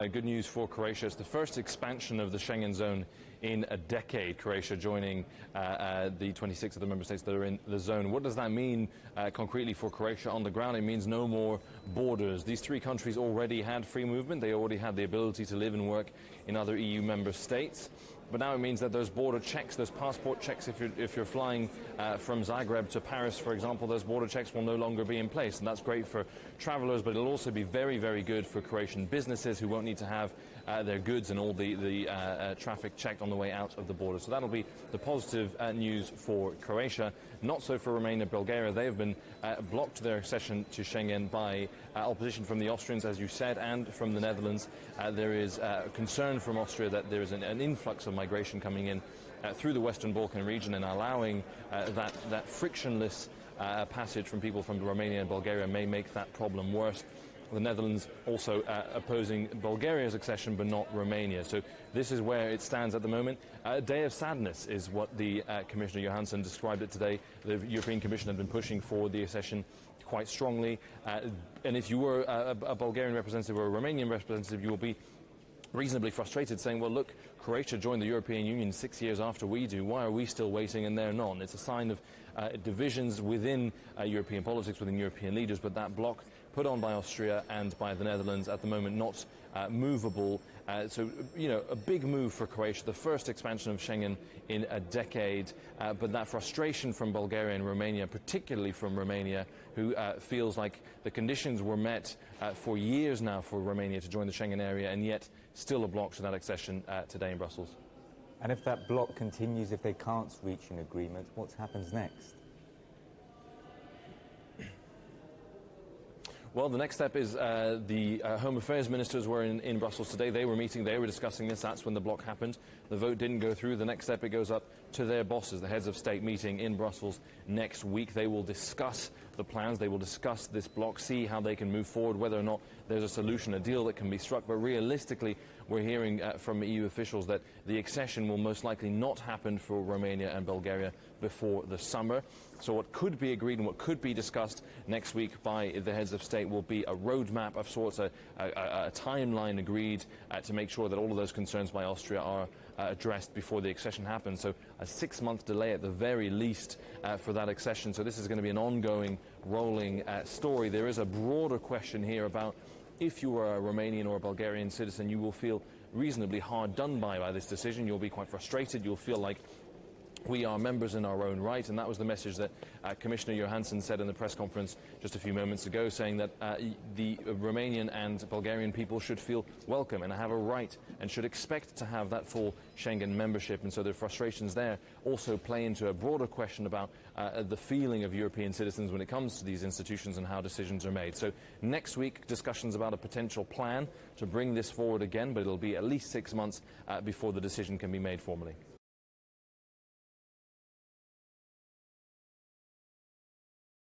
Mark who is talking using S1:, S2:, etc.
S1: Good news for Croatia. It's the first expansion of the Schengen zone in a decade. Croatia joining the 26 of the member states that are in the zone. What does that mean concretely for Croatia on the ground? It means no more borders. These three countries already had free movement. They already had the ability to live and work in other EU member states. But now it means that those border checks, those passport checks, if you're flying from Zagreb to Paris, for example, those border checks will no longer be in place. And that's great for travelers, but it'll also be very, very good for Croatian businesses who won't need to have their goods and all the traffic checked on the way out of the border. So that'll be the positive news for Croatia. Not so for Romania and Bulgaria. They have been blocked their accession to Schengen by opposition from the Austrians, as you said, and from the Netherlands. There is concern from Austria that there is an influx of migration coming in through the Western Balkan region and allowing that frictionless passage from people from Romania and Bulgaria may make that problem worse. The Netherlands also opposing Bulgaria's accession, but not Romania. So this is where it stands at the moment. A day of sadness is what the Commissioner Johansson described it today. The European Commission had been pushing for the accession quite strongly. And if you were a Bulgarian representative or a Romanian representative, you will be reasonably frustrated, saying, well, look, Croatia joined the European Union 6 years after we do. Why are we still waiting and they're not? It's a sign of divisions within European politics, within European leaders, but that block put on by Austria and by the Netherlands at the moment not movable. So, you know, a big move for Croatia, the first expansion of Schengen in a decade, but that frustration from Bulgaria and Romania, particularly from Romania, who feels like the conditions were met for years now for Romania to join the Schengen area, and yet still a block to that accession today in Brussels.
S2: And if that block continues, if they can't reach an agreement, what happens next?
S1: Well, the next step is the Home Affairs ministers were in Brussels today. They were meeting, they were discussing this. That's when the block happened. The vote didn't go through. The next step, it goes up to their bosses, the heads of state, meeting in Brussels next week. They will discuss the plans. They will discuss this block, see how they can move forward, whether or not there's a solution, a deal that can be struck. But realistically, we're hearing from EU officials that the accession will most likely not happen for Romania and Bulgaria before the summer. So what could be agreed and what could be discussed next week by the heads of state will be a roadmap of sorts, a timeline agreed to make sure that all of those concerns by Austria are addressed before the accession happens. So a 6-month delay at the very least for that accession. So this is going to be an ongoing, rolling story. There is a broader question here about if you are a Romanian or a Bulgarian citizen, you will feel reasonably hard done by this decision. You'll be quite frustrated. You'll feel like we are members in our own right, and that was the message that Commissioner Johansson said in the press conference just a few moments ago, saying that the Romanian and Bulgarian people should feel welcome and have a right and should expect to have that full Schengen membership. And so the frustrations there also play into a broader question about the feeling of European citizens when it comes to these institutions and how decisions are made. So next week, discussions about a potential plan to bring this forward again, but it'll be at least 6 months before the decision can be made formally.